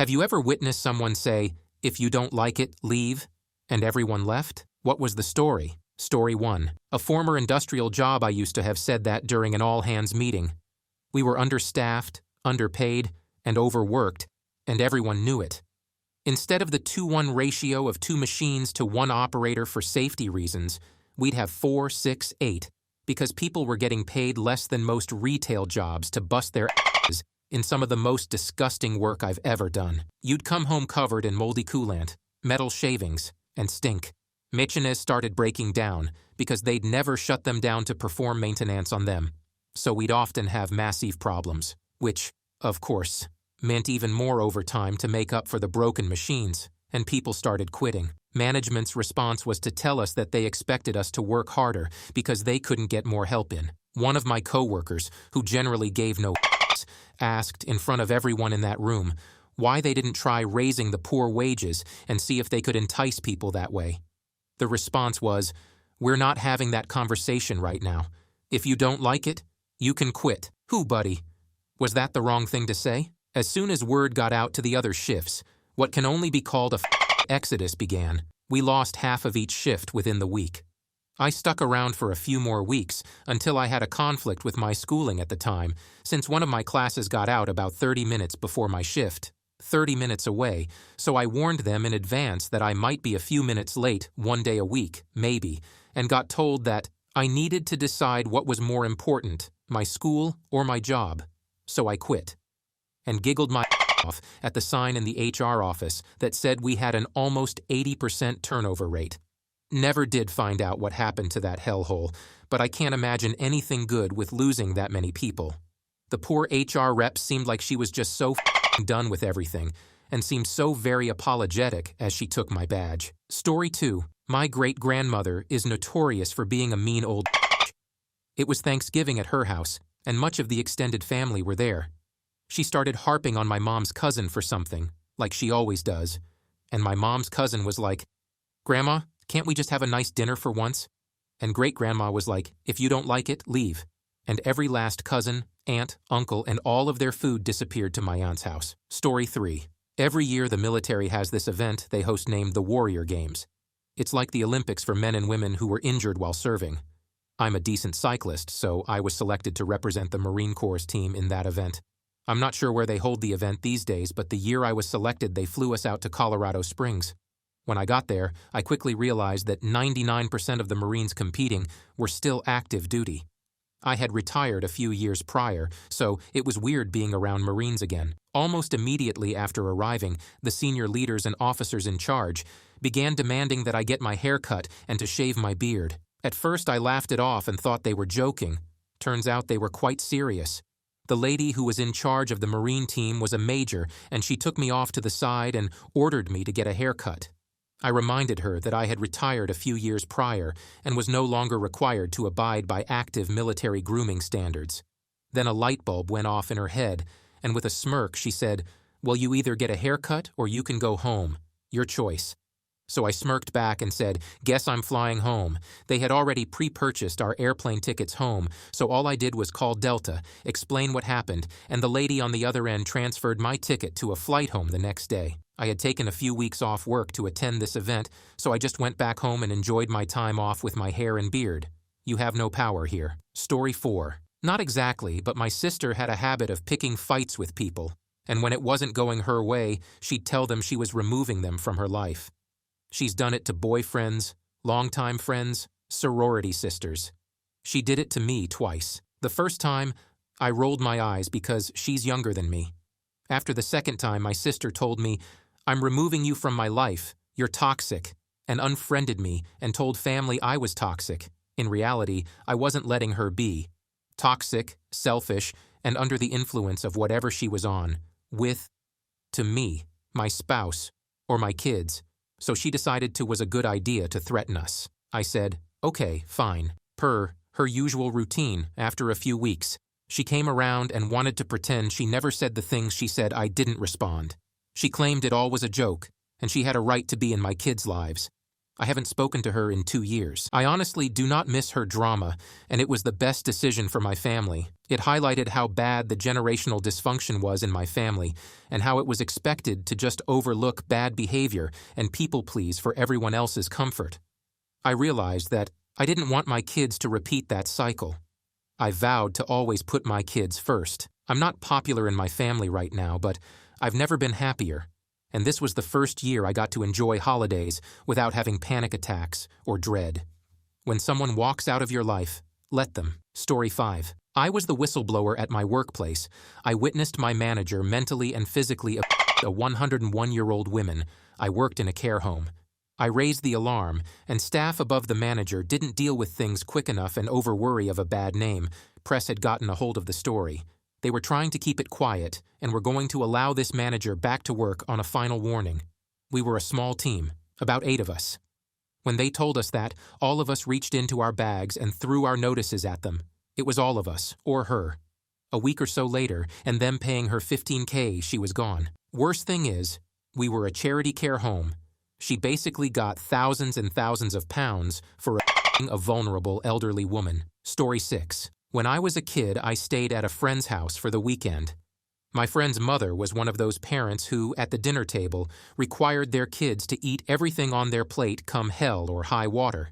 Have you ever witnessed someone say, "If you don't like it, leave," and everyone left? What was the story? Story 1. A former industrial job I used to have said that during an all-hands meeting. We were understaffed, underpaid, and overworked, and everyone knew it. Instead of the 2-1 ratio of 2 machines to 1 operator for safety reasons, we'd have 4, 6, 8, because people were getting paid less than most retail jobs to bust their asses in some of the most disgusting work I've ever done. You'd come home covered in moldy coolant, metal shavings, and stink. Machines started breaking down because they'd never shut them down to perform maintenance on them, so we'd often have massive problems, which, of course, meant even more overtime to make up for the broken machines, and people started quitting. Management's response was to tell us that they expected us to work harder because they couldn't get more help in. One of my coworkers, who generally gave no asked in front of everyone in that room why they didn't try raising the poor wages and see if they could entice people that way. The response was, "We're not having that conversation right now. If you don't like it, you can quit." Who, buddy? Was that the wrong thing to say? As soon as word got out to the other shifts, what can only be called a exodus began. We lost half of each shift within the week. I stuck around for a few more weeks until I had a conflict with my schooling at the time, since one of my classes got out about 30 minutes before my shift, 30 minutes away, so I warned them in advance that I might be a few minutes late 1 day a week, maybe, and got told that I needed to decide what was more important, my school or my job. So I quit. And giggled my off at the sign in the HR office that said we had an almost 80% turnover rate. Never did find out what happened to that hellhole, but I can't imagine anything good with losing that many people. The poor HR rep seemed like she was just so done with everything, and seemed so very apologetic as she took my badge. Story 2. My great-grandmother is notorious for being a mean old It was Thanksgiving at her house, and much of the extended family were there. She started harping on my mom's cousin for something, like she always does, and my mom's cousin was like, "Grandma, can't we just have a nice dinner for once?" And great-grandma was like, "If you don't like it, leave." And every last cousin, aunt, uncle, and all of their food disappeared to my aunt's house. Story 3. Every year the military has this event they host named the Warrior Games. It's like the Olympics for men and women who were injured while serving. I'm a decent cyclist, so I was selected to represent the Marine Corps' team in that event. I'm not sure where they hold the event these days, but the year I was selected they flew us out to Colorado Springs. When I got there, I quickly realized that 99% of the Marines competing were still active duty. I had retired a few years prior, so it was weird being around Marines again. Almost immediately after arriving, the senior leaders and officers in charge began demanding that I get my hair cut and to shave my beard. At first I laughed it off and thought they were joking. Turns out they were quite serious. The lady who was in charge of the Marine team was a major, and she took me off to the side and ordered me to get a haircut. I reminded her that I had retired a few years prior and was no longer required to abide by active military grooming standards. Then a light bulb went off in her head, and with a smirk she said, "Well, you either get a haircut or you can go home. Your choice." So I smirked back and said, "Guess I'm flying home." They had already pre-purchased our airplane tickets home, so all I did was call Delta, explain what happened, and the lady on the other end transferred my ticket to a flight home the next day. I had taken a few weeks off work to attend this event, so I just went back home and enjoyed my time off with my hair and beard. You have no power here. Story 4. Not exactly, but my sister had a habit of picking fights with people, and when it wasn't going her way, she'd tell them she was removing them from her life. She's done it to boyfriends, longtime friends, sorority sisters. She did it to me twice. The first time, I rolled my eyes because she's younger than me. After the second time, my sister told me, "I'm removing you from my life, you're toxic," and unfriended me and told family I was toxic. In reality, I wasn't letting her be. Toxic, selfish, and under the influence of whatever she was on, with, to me, my spouse, or my kids. So she decided it was a good idea to threaten us. I said, "Okay, fine." Per her usual routine, after a few weeks, she came around and wanted to pretend she never said the things she said I didn't respond. She claimed it all was a joke, and she had a right to be in my kids' lives. I haven't spoken to her in 2 years. I honestly do not miss her drama, and it was the best decision for my family. It highlighted how bad the generational dysfunction was in my family, and how it was expected to just overlook bad behavior and people please for everyone else's comfort. I realized that I didn't want my kids to repeat that cycle. I vowed to always put my kids first. I'm not popular in my family right now, but I've never been happier. And this was the first year I got to enjoy holidays without having panic attacks or dread. When someone walks out of your life, let them. Story 5. I was the whistleblower at my workplace. I witnessed my manager mentally and physically abuse a 101-year-old woman. I worked in a care home. I raised the alarm, and staff above the manager didn't deal with things quick enough and over-worry of a bad name. Press had gotten a hold of the story. They were trying to keep it quiet, and were going to allow this manager back to work on a final warning. We were a small team, about 8 of us. When they told us that, all of us reached into our bags and threw our notices at them. It was all of us, or her. A week or so later, and them paying her $15K, she was gone. Worst thing is, we were a charity care home. She basically got thousands and thousands of pounds for a vulnerable elderly woman. Story 6. When I was a kid, I stayed at a friend's house for the weekend. My friend's mother was one of those parents who, at the dinner table, required their kids to eat everything on their plate come hell or high water.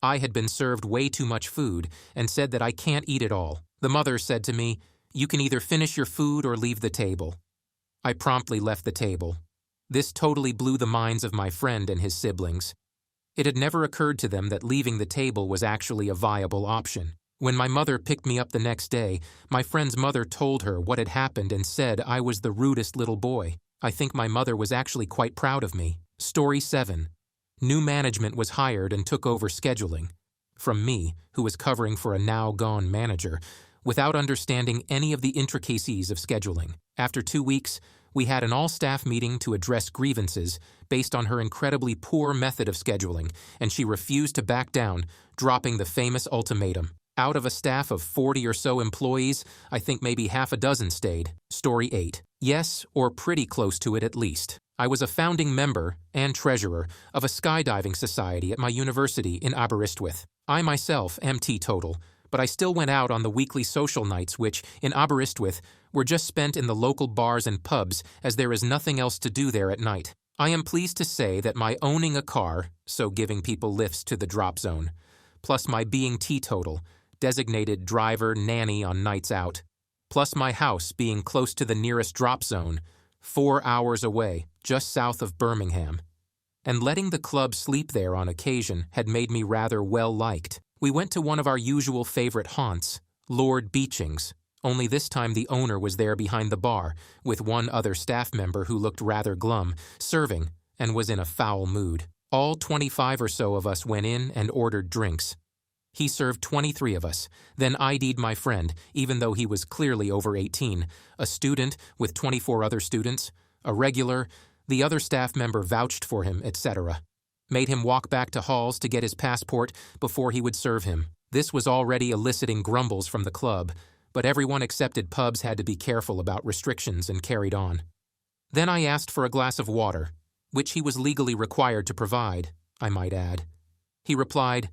I had been served way too much food and said that I can't eat it all. The mother said to me, "You can either finish your food or leave the table." I promptly left the table. This totally blew the minds of my friend and his siblings. It had never occurred to them that leaving the table was actually a viable option. When my mother picked me up the next day, my friend's mother told her what had happened and said I was the rudest little boy. I think my mother was actually quite proud of me. Story 7. New management was hired and took over scheduling. From me, who was covering for a now-gone manager, without understanding any of the intricacies of scheduling. After 2 weeks, we had an all-staff meeting to address grievances based on her incredibly poor method of scheduling, and she refused to back down, dropping the famous ultimatum. Out of a staff of 40 or so employees, I think maybe half a dozen stayed. Story 8. Yes, or pretty close to it at least. I was a founding member and treasurer of a skydiving society at my university in Aberystwyth. I myself am teetotal, but I still went out on the weekly social nights which, in Aberystwyth, were just spent in the local bars and pubs as there is nothing else to do there at night. I am pleased to say that my owning a car, so giving people lifts to the drop zone, plus my being teetotal, designated driver nanny on nights out, plus my house being close to the nearest drop zone, 4 hours away, just south of Birmingham, and letting the club sleep there on occasion had made me rather well-liked. We went to one of our usual favorite haunts, Lord Beeching's, only this time the owner was there behind the bar, with one other staff member who looked rather glum, serving, and was in a foul mood. All 25 or so of us went in and ordered drinks. He served 23 of us, then ID'd my friend, even though he was clearly over 18, a student with 24 other students, a regular, the other staff member vouched for him, etc. Made him walk back to Hall's to get his passport before he would serve him. This was already eliciting grumbles from the club, but everyone accepted pubs had to be careful about restrictions and carried on. Then I asked for a glass of water, which he was legally required to provide, I might add. He replied,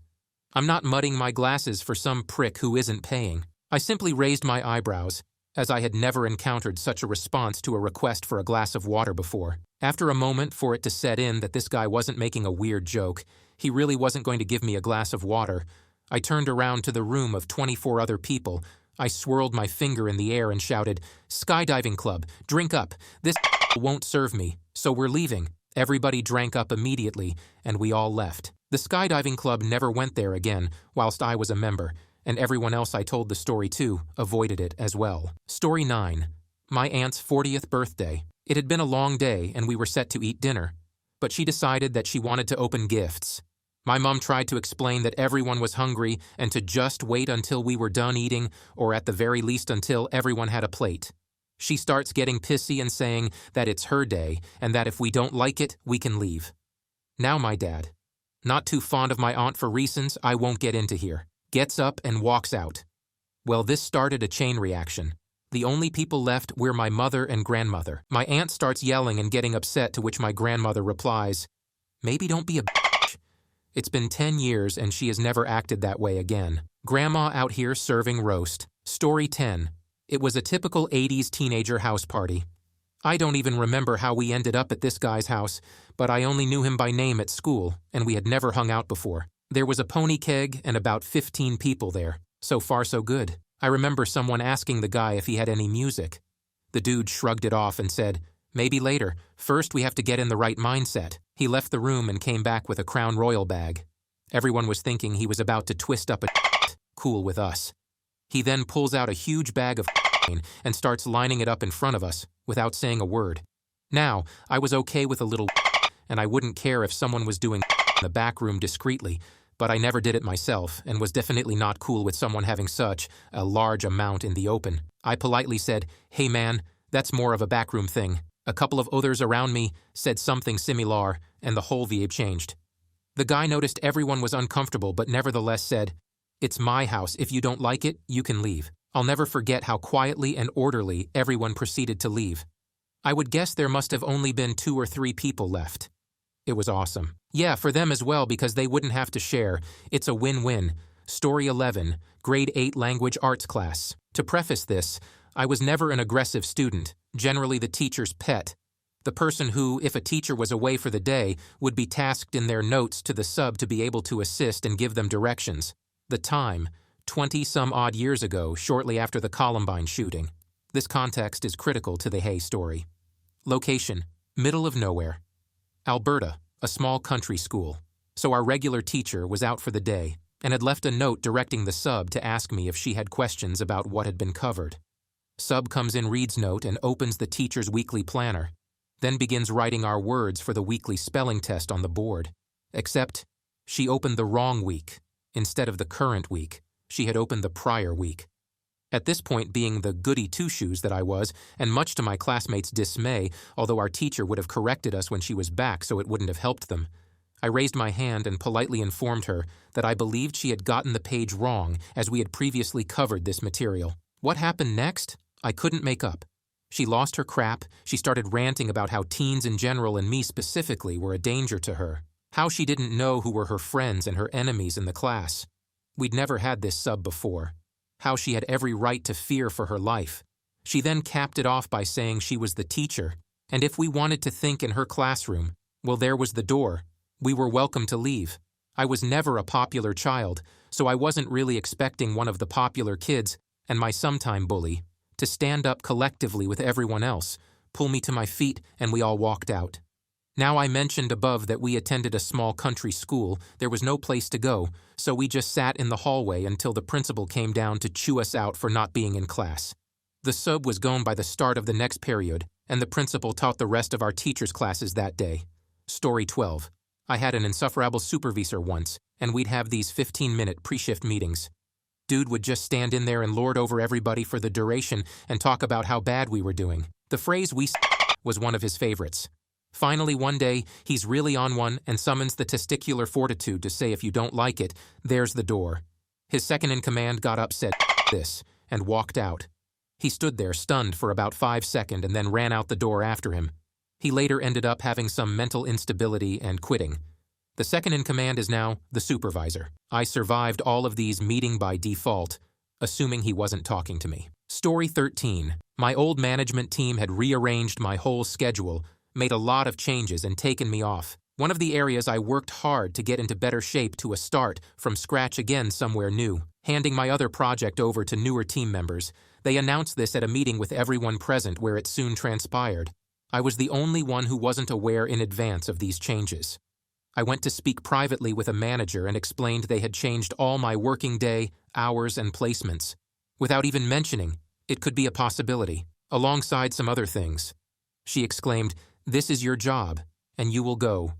"I'm not mudding my glasses for some prick who isn't paying." I simply raised my eyebrows, as I had never encountered such a response to a request for a glass of water before. After a moment for it to set in that this guy wasn't making a weird joke, he really wasn't going to give me a glass of water, I turned around to the room of 24 other people. I swirled my finger in the air and shouted, "Skydiving club, drink up. This won't serve me, so we're leaving." Everybody drank up immediately, and we all left. The skydiving club never went there again whilst I was a member, and everyone else I told the story to avoided it as well. Story 9. My aunt's 40th birthday. It had been a long day, and we were set to eat dinner, but she decided that she wanted to open gifts. My mom tried to explain that everyone was hungry and to just wait until we were done eating, or at the very least until everyone had a plate. She starts getting pissy and saying that it's her day and that if we don't like it, we can leave. Now my dad, not too fond of my aunt for reasons I won't get into here, gets up and walks out. Well, this started a chain reaction. The only people left were my mother and grandmother. My aunt starts yelling and getting upset, to which my grandmother replies, "Maybe don't be a bitch," It's been 10 years and she has never acted that way again. Grandma out here serving roast. Story 10. It was a typical 80s teenager house party. I don't even remember how we ended up at this guy's house, but I only knew him by name at school, and we had never hung out before. There was a pony keg and about 15 people there. So far so good. I remember someone asking the guy if he had any music. The dude shrugged it off and said, "Maybe later. First we have to get in the right mindset." He left the room and came back with a Crown Royal bag. Everyone was thinking he was about to twist up a cool with us. He then pulls out a huge bag of and starts lining it up in front of us, without saying a word. Now, I was okay with a little and I wouldn't care if someone was doing in the back room discreetly, but I never did it myself and was definitely not cool with someone having such a large amount in the open. I politely said, "Hey man, that's more of a backroom thing." A couple of others around me said something similar, and the whole vibe changed. The guy noticed everyone was uncomfortable but nevertheless said, "It's my house. If you don't like it, you can leave." I'll never forget how quietly and orderly everyone proceeded to leave. I would guess there must have only been 2 or 3 people left. It was awesome. Yeah, for them as well because they wouldn't have to share. It's a win-win. Story 11, Grade 8 Language Arts class. To preface this, I was never an aggressive student, generally the teacher's pet. The person who, if a teacher was away for the day, would be tasked in their notes to the sub to be able to assist and give them directions. The time, 20-some-odd years ago, shortly after the Columbine shooting. This context is critical to the Hay story. Location, middle of nowhere. Alberta, a small country school. So our regular teacher was out for the day and had left a note directing the sub to ask me if she had questions about what had been covered. Sub comes in, reads note, and opens the teacher's weekly planner, then begins writing our words for the weekly spelling test on the board. Except, she opened the wrong week. Instead of the current week, she had opened the prior week. At this point, being the goody two-shoes that I was, and much to my classmates' dismay, although our teacher would have corrected us when she was back so it wouldn't have helped them, I raised my hand and politely informed her that I believed she had gotten the page wrong as we had previously covered this material. What happened next? I couldn't make up. She lost her crap. She started ranting about how teens in general and me specifically were a danger to her. How she didn't know who were her friends and her enemies in the class. We'd never had this sub before. How she had every right to fear for her life. She then capped it off by saying she was the teacher, and if we wanted to think in her classroom, well, there was the door. We were welcome to leave. I was never a popular child, so I wasn't really expecting one of the popular kids, and my sometime bully, to stand up collectively with everyone else, pull me to my feet, and we all walked out. Now, I mentioned above that we attended a small country school. There was no place to go, so we just sat in the hallway until the principal came down to chew us out for not being in class. The sub was gone by the start of the next period, and the principal taught the rest of our teachers' classes that day. Story 12. I had an insufferable supervisor once, and we'd have these 15-minute pre-shift meetings. Dude would just stand in there and lord over everybody for the duration and talk about how bad we were doing. The phrase "we was one of his favorites. Finally, one day, he's really on one and summons the testicular fortitude to say if you don't like it, there's the door. His second-in-command got upset this and walked out. He stood there stunned for about 5 seconds and then ran out the door after him. He later ended up having some mental instability and quitting. The second-in-command is now the supervisor. I survived all of these meeting by default, assuming he wasn't talking to me. Story 13. My old management team had rearranged my whole schedule, made a lot of changes, and taken me off. One of the areas I worked hard to get into better shape to a start from scratch again somewhere new. Handing my other project over to newer team members, they announced this at a meeting with everyone present where it soon transpired. I was the only one who wasn't aware in advance of these changes. I went to speak privately with a manager and explained they had changed all my working day, hours, and placements. Without even mentioning, it could be a possibility, alongside some other things. She exclaimed, "This is your job, and you will go.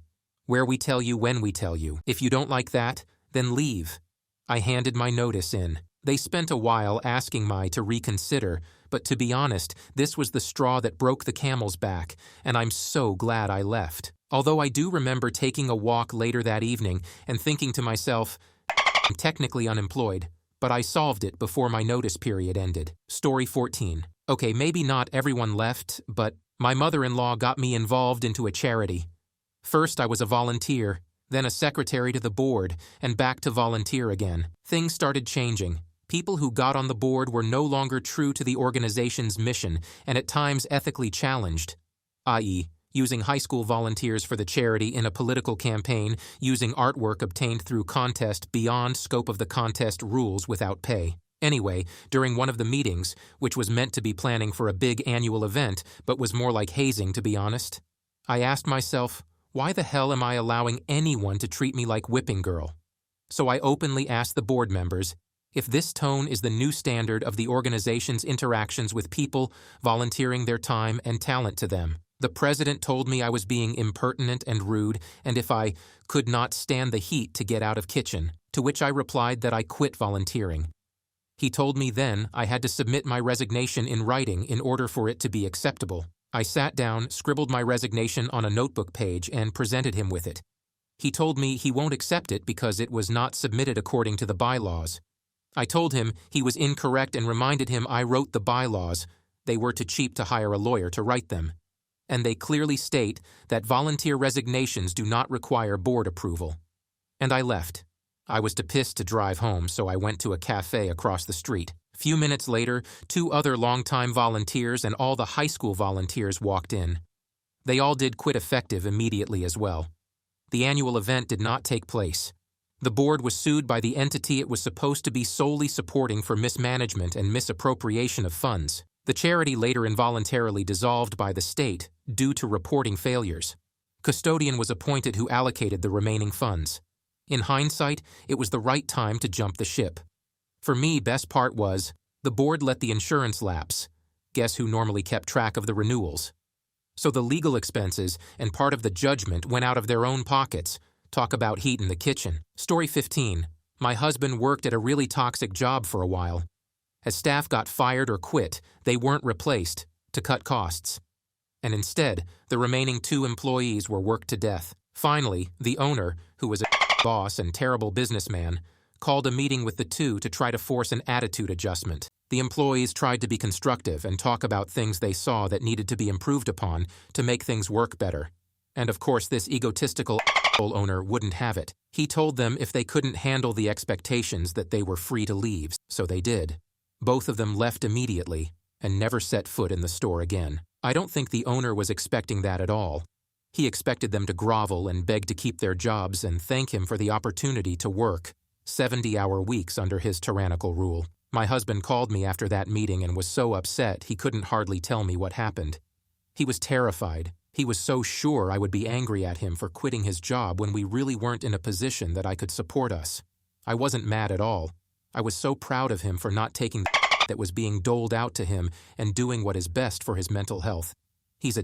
Where we tell you, when we tell you. If you don't like that, then leave." I handed my notice in. They spent a while asking me to reconsider, but to be honest, this was the straw that broke the camel's back, and I'm so glad I left. Although I do remember taking a walk later that evening and thinking to myself, I'm technically unemployed, but I solved it before my notice period ended. Story 14. Okay, maybe not everyone left, but my mother-in-law got me involved into a charity. First, I was a volunteer, then a secretary to the board, and back to volunteer again. Things started changing. People who got on the board were no longer true to the organization's mission and at times ethically challenged, i.e., using high school volunteers for the charity in a political campaign, using artwork obtained through contest beyond scope of the contest rules without pay. Anyway, during one of the meetings, which was meant to be planning for a big annual event but was more like hazing to be honest, I asked myself, why the hell am I allowing anyone to treat me like whipping girl? So I openly asked the board members if this tone is the new standard of the organization's interactions with people, volunteering their time and talent to them. The president told me I was being impertinent and rude, and if I could not stand the heat to get out of kitchen, to which I replied that I quit volunteering. He told me then I had to submit my resignation in writing in order for it to be acceptable. I sat down, scribbled my resignation on a notebook page, and presented him with it. He told me he won't accept it because it was not submitted according to the bylaws. I told him he was incorrect and reminded him I wrote the bylaws. They were too cheap to hire a lawyer to write them. And they clearly state that volunteer resignations do not require board approval. And I left. I was too pissed to drive home, so I went to a cafe across the street. Few minutes later, 2 other longtime volunteers and all the high school volunteers walked in. They all did quit effective immediately as well. The annual event did not take place. The board was sued by the entity it was supposed to be solely supporting for mismanagement and misappropriation of funds. The charity later involuntarily dissolved by the state due to reporting failures. Custodian was appointed who allocated the remaining funds. In hindsight, it was the right time to jump the ship. For me, best part was, the board let the insurance lapse. Guess who normally kept track of the renewals? So the legal expenses and part of the judgment went out of their own pockets. Talk about heat in the kitchen. Story 15. My husband worked at a really toxic job for a while. As staff got fired or quit, they weren't replaced, to cut costs. And instead, the remaining 2 employees were worked to death. Finally, the owner, who was a boss and terrible businessman, called a meeting with the 2 to try to force an attitude adjustment. The employees tried to be constructive and talk about things they saw that needed to be improved upon to make things work better. And of course, this egotistical owner wouldn't have it. He told them if they couldn't handle the expectations that they were free to leave, so they did. Both of them left immediately and never set foot in the store again. I don't think the owner was expecting that at all. He expected them to grovel and beg to keep their jobs and thank him for the opportunity to work 70-hour weeks under his tyrannical rule. My husband called me after that meeting and was so upset he couldn't hardly tell me what happened. He was terrified. He was so sure I would be angry at him for quitting his job when we really weren't in a position that I could support us. I wasn't mad at all. I was so proud of him for not taking the that was being doled out to him and doing what is best for his mental health. He's a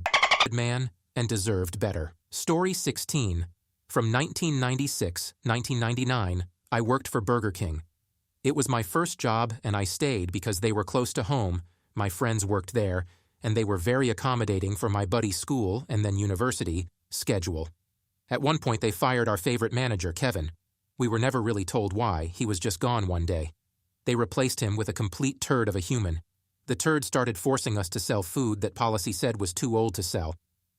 man and deserved better. Story 16. From 1996-1999, I worked for Burger King. It was my first job and I stayed because they were close to home, my friends worked there, and they were very accommodating for my buddy's school and then university schedule. At one point they fired our favorite manager, Kevin. We were never really told why, he was just gone one day. They replaced him with a complete turd of a human. The turd started forcing us to sell food that policy said was too old to sell.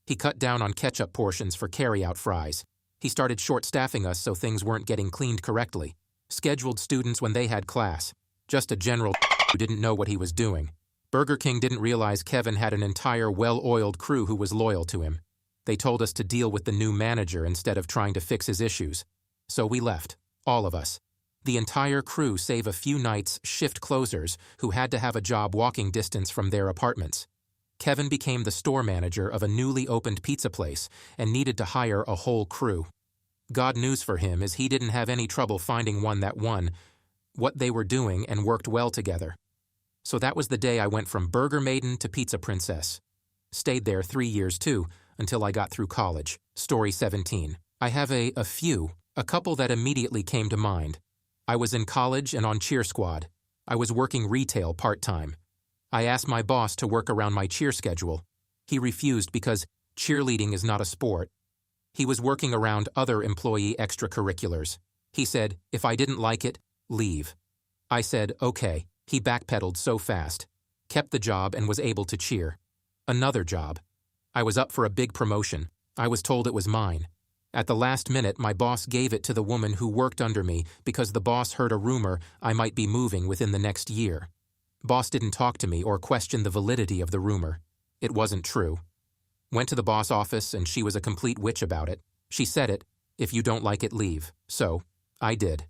He cut down on ketchup portions for carry-out fries. He started short-staffing us so things weren't getting cleaned correctly. Scheduled students when they had class. Just a general who didn't know what he was doing. Burger King didn't realize Kevin had an entire well-oiled crew who was loyal to him. They told us to deal with the new manager instead of trying to fix his issues. So we left, all of us. The entire crew save a few nights shift closers who had to have a job walking distance from their apartments. Kevin became the store manager of a newly opened pizza place and needed to hire a whole crew. God news for him is he didn't have any trouble finding one that won what they were doing and worked well together. So that was the day I went from Burger Maiden to Pizza Princess. Stayed there 3 years too, until I got through college. Story 17. I have a couple that immediately came to mind. I was in college and on cheer squad. I was working retail part-time. I asked my boss to work around my cheer schedule. He refused because cheerleading is not a sport. He was working around other employee extracurriculars. He said, if I didn't like it, leave. I said, okay. He backpedaled so fast, kept the job and was able to cheer. Another job. I was up for a big promotion. I was told it was mine. At the last minute, my boss gave it to the woman who worked under me because the boss heard a rumor I might be moving within the next year. Boss didn't talk to me or question the validity of the rumor. It wasn't true. Went to the boss office and she was a complete witch about it. She said it, if you don't like it, leave. So, I did.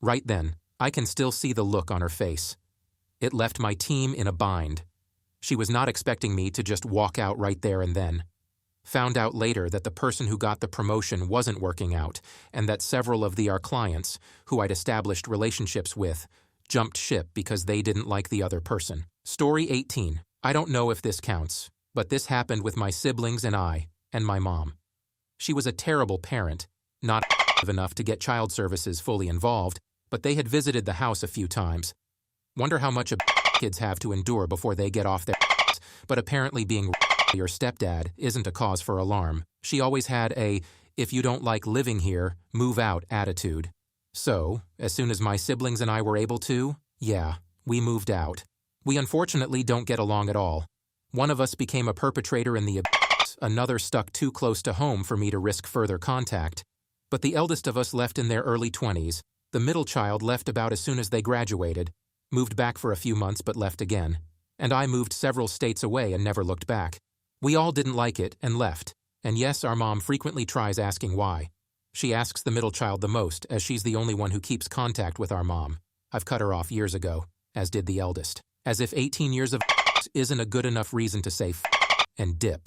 Right then, I can still see the look on her face. It left my team in a bind. She was not expecting me to just walk out right there and then. Found out later that the person who got the promotion wasn't working out and that several of our clients, who I'd established relationships with, jumped ship because they didn't like the other person. Story 18. I don't know if this counts, but this happened with my siblings and I, and my mom. She was a terrible parent, not enough to get child services fully involved, but they had visited the house a few times. Wonder how much kids have to endure before they get off their but apparently being your stepdad isn't a cause for alarm. She always had a, if you don't like living here, move out attitude. So, as soon as my siblings and I were able to, yeah, we moved out. We unfortunately don't get along at all. One of us became a perpetrator in the another stuck too close to home for me to risk further contact. But the eldest of us left in their early 20s. The middle child left about as soon as they graduated, moved back for a few months but left again. And I moved several states away and never looked back. We all didn't like it and left. And yes, our mom frequently tries asking why. She asks the middle child the most, as she's the only one who keeps contact with our mom. I've cut her off years ago, as did the eldest. As if 18 years of isn't a good enough reason to say and dip.